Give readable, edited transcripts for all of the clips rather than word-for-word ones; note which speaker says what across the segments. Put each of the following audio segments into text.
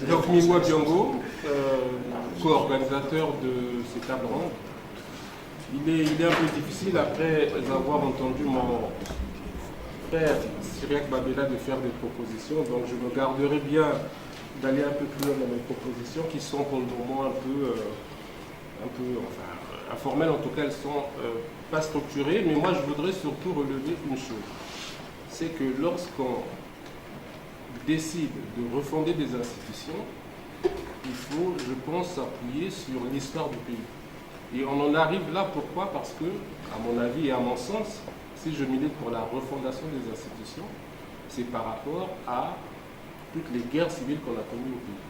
Speaker 1: Donc Mimwa Biongo, co-organisateur de ces tables rondes. Il est un peu difficile après avoir entendu mon frère Cyriac Babela de faire des propositions, donc je me garderai bien d'aller un peu plus loin dans mes propositions qui sont pour le moment un peu informelles, en tout cas elles ne sont pas structurées, mais moi je voudrais surtout relever une chose, c'est que lorsqu'on décide de refonder des institutions, il faut, je pense, s'appuyer sur l'histoire du pays. Et on en arrive là, pourquoi? Parce que, à mon avis et à mon sens, si je milite pour la refondation des institutions, c'est par rapport à toutes les guerres civiles qu'on a connues au pays.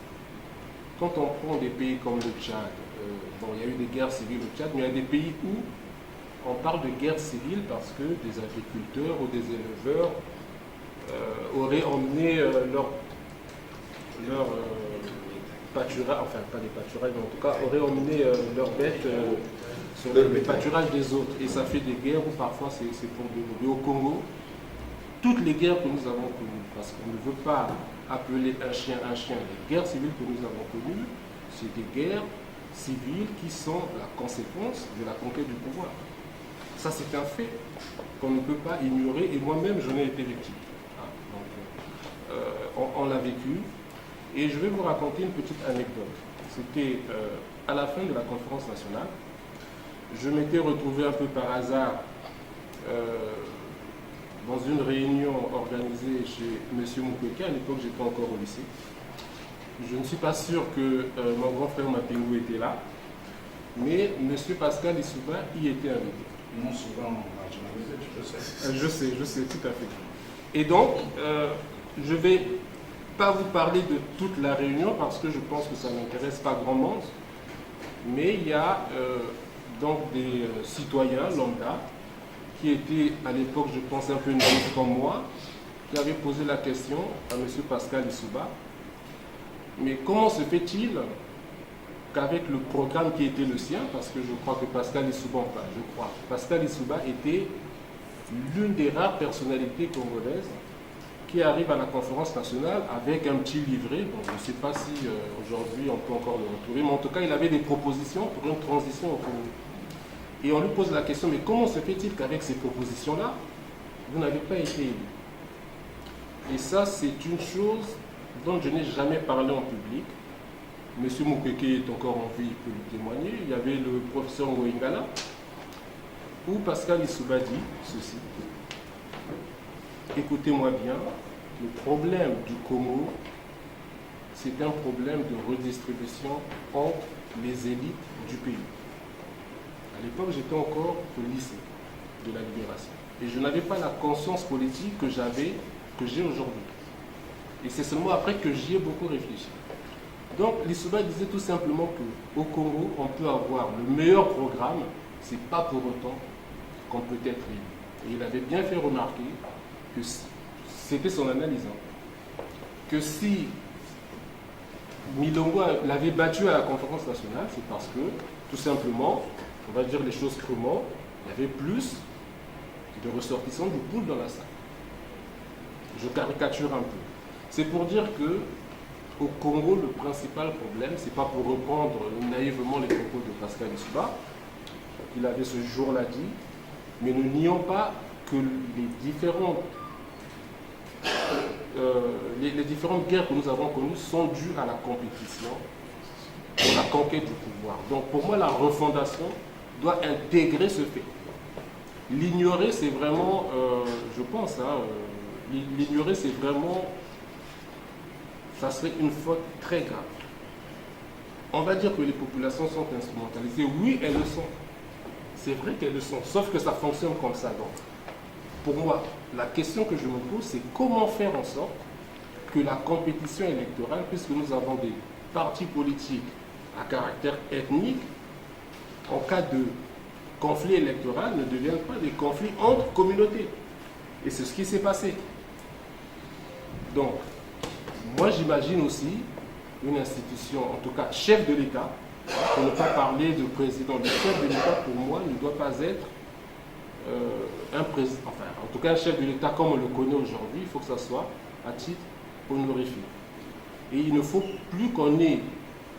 Speaker 1: Quand on prend des pays comme le Tchad, bon, il y a eu des guerres civiles au Tchad, mais il y a des pays où on parle de guerre civile parce que des agriculteurs ou des éleveurs auraient emmené leur pâturage, enfin pas des pâturages, mais en tout cas auraient emmené leurs bêtes sur les pâturages des autres. Et ça fait des guerres où parfois c'est pour de l'eau. Et au Congo, toutes les guerres que nous avons connues, parce qu'on ne veut pas appeler un chien, les guerres civiles que nous avons connues, c'est des guerres civiles qui sont la conséquence de la conquête du pouvoir. Ça c'est un fait qu'on ne peut pas ignorer, et moi-même j'en ai été victime. On l'a vécu, et je vais vous raconter une petite anecdote. C'était à la fin de la conférence nationale. Je m'étais retrouvé un peu par hasard dans une réunion organisée chez M. Mukwege. À l'époque, j'étais encore au lycée. Je ne suis pas sûr que mon grand frère Mapingu était là, mais M. Pascal Lissouba y était invité.
Speaker 2: Non, souvent marginalisé, tu le sais.
Speaker 1: Je sais, tout à fait. Et donc, je ne vais pas vous parler de toute la réunion parce que je pense que ça n'intéresse pas grand monde, mais il y a donc des citoyens lambda qui étaient à l'époque, je pense, un peu naïfs comme moi, qui avaient posé la question à M. Pascal Lissouba, mais comment se fait-il qu'avec le programme qui était le sien, parce que je crois que Pascal Lissouba, Pascal Lissouba était l'une des rares personnalités congolaises qui arrive à la conférence nationale avec un petit livret. Bon, je ne sais pas si aujourd'hui on peut encore le retrouver, mais en tout cas, il avait des propositions pour une transition au Congo. Et on lui pose la question, mais comment se fait-il qu'avec ces propositions-là, vous n'avez pas été élu? Et ça, c'est une chose dont je n'ai jamais parlé en public. M. Mukwege est encore en vie, il peut lui témoigner. Il y avait le professeur Ngoingala, où Pascal Lissouba dit ceci. Écoutez-moi bien, le problème du Congo, c'est un problème de redistribution entre les élites du pays. À l'époque, j'étais encore au lycée de la Libération. Et je n'avais pas la conscience politique que j'ai aujourd'hui. Et c'est seulement après que j'y ai beaucoup réfléchi. Donc, Lissouba disait tout simplement qu'au Congo, on peut avoir le meilleur programme, c'est pas pour autant qu'on peut être élu. Et il avait bien fait remarquer que c'était son analyse, que si Milongo l'avait battu à la conférence nationale, c'est parce que, tout simplement, on va dire les choses crûment, il y avait plus de ressortissants du pool dans la salle. Je caricature un peu. C'est pour dire que au Congo, le principal problème, c'est pas pour reprendre naïvement les propos de Pascal Lissouba, qu'il avait ce jour-là dit, mais ne nions pas que les différentes guerres que nous avons connues sont dues à la compétition, à la conquête du pouvoir. Donc pour moi, la refondation doit intégrer ce fait. L'ignorer, c'est vraiment, je pense, l'ignorer, c'est vraiment, ça serait une faute très grave. On va dire que les populations sont instrumentalisées. Oui, elles le sont. C'est vrai qu'elles le sont, sauf que ça fonctionne comme ça. Donc, pour moi, la question que je me pose, c'est comment faire en sorte que la compétition électorale, puisque nous avons des partis politiques à caractère ethnique, en cas de conflit électoral, ne deviennent pas des conflits entre communautés. Et c'est ce qui s'est passé. Donc, moi j'imagine aussi une institution, en tout cas chef de l'État, pour ne pas parler de président. Le chef de l'État, pour moi, ne doit pas être un président, enfin, en tout cas un chef de l'État comme on le connaît aujourd'hui, il faut que ça soit à titre honorifique. Et il ne faut plus qu'on ait,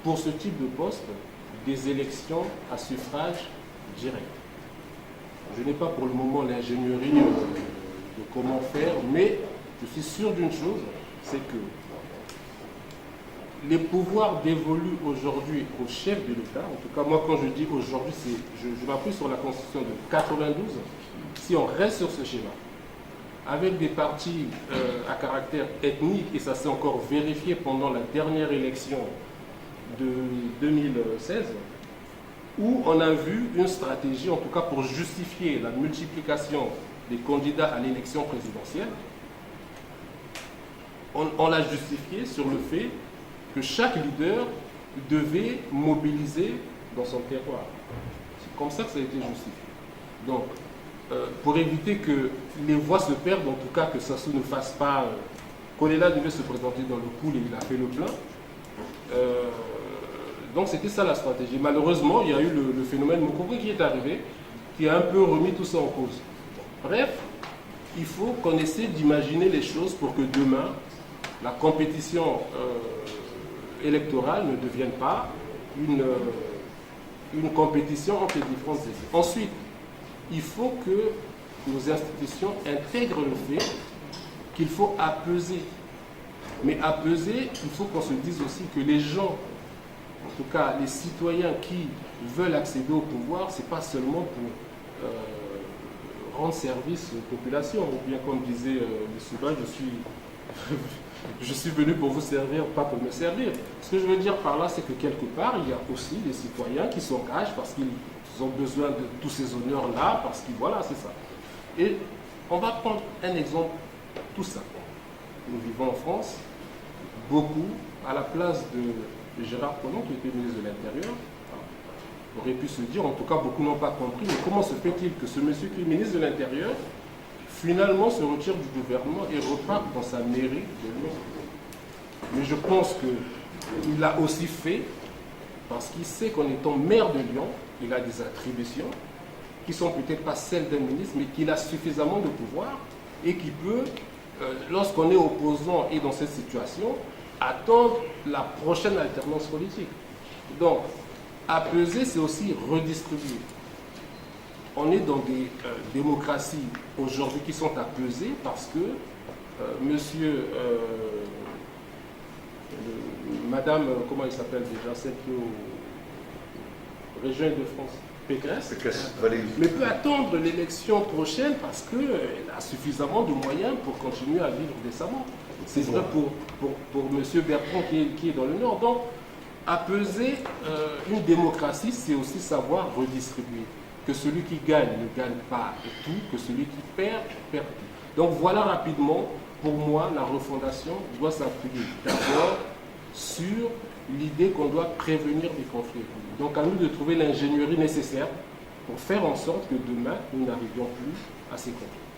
Speaker 1: pour ce type de poste, des élections à suffrage direct. Je n'ai pas pour le moment l'ingénierie de comment faire, mais je suis sûr d'une chose, c'est que les pouvoirs dévolus aujourd'hui au chef de l'État, en tout cas moi quand je dis aujourd'hui, je m'appuie sur la Constitution de 92, si on reste sur ce schéma, avec des partis à caractère ethnique, et ça s'est encore vérifié pendant la dernière élection de 2016, où on a vu une stratégie, en tout cas pour justifier la multiplication des candidats à l'élection présidentielle, on l'a justifié sur le fait que chaque leader devait mobiliser dans son terroir. C'est comme ça que ça a été justifié. Donc, pour éviter que les voix se perdent, en tout cas que Sassou ne fasse pas... Kolela devait se présenter dans le pool et il a fait le plein. Donc c'était ça la stratégie. Malheureusement, il y a eu le phénomène Mokoko qui est arrivé, qui a un peu remis tout ça en cause. Bref, il faut qu'on essaie d'imaginer les choses pour que demain, la compétition électorale ne devienne pas une compétition entre les différentes élites. Ensuite, il faut que nos institutions intègrent le fait qu'il faut apaiser. Mais apaiser, il faut qu'on se dise aussi que les gens, en tout cas les citoyens qui veulent accéder au pouvoir, ce n'est pas seulement pour rendre service aux populations. Ou bien comme disait M. Ba, je suis venu pour vous servir, pas pour me servir. Ce que je veux dire par là, c'est que quelque part, il y a aussi des citoyens qui s'engagent parce qu'ils ont besoin de tous ces honneurs-là, parce que voilà, c'est ça. Et on va prendre un exemple tout simple. Nous vivons en France, beaucoup, à la place de Gérard Collomb, qui était ministre de l'Intérieur, aurait pu se dire, en tout cas beaucoup n'ont pas compris, mais comment se fait-il que ce monsieur qui est ministre de l'Intérieur, finalement se retire du gouvernement et repart dans sa mairie de Lyon. Mais je pense qu'il l'a aussi fait parce qu'il sait qu'en étant maire de Lyon, il a des attributions qui ne sont peut-être pas celles d'un ministre, mais qu'il a suffisamment de pouvoir et qui peut, lorsqu'on est opposant et dans cette situation, attendre la prochaine alternance politique. Donc, apaiser, c'est aussi redistribuer. On est dans des démocraties aujourd'hui qui sont apaisées parce que madame, comment il s'appelle déjà, celle qui est aux régions de France, Pécresse, mais peut attendre l'élection prochaine parce qu'elle a suffisamment de moyens pour continuer à vivre décemment. C'est vrai pour M. Bertrand qui est dans le Nord. Donc, apaiser une démocratie, c'est aussi savoir redistribuer. Que celui qui gagne ne gagne pas tout, que celui qui perd, perd tout. Donc voilà rapidement, pour moi, la refondation doit s'appuyer d'abord sur l'idée qu'on doit prévenir des conflits. Donc à nous de trouver l'ingénierie nécessaire pour faire en sorte que demain, nous n'arrivions plus à ces conflits.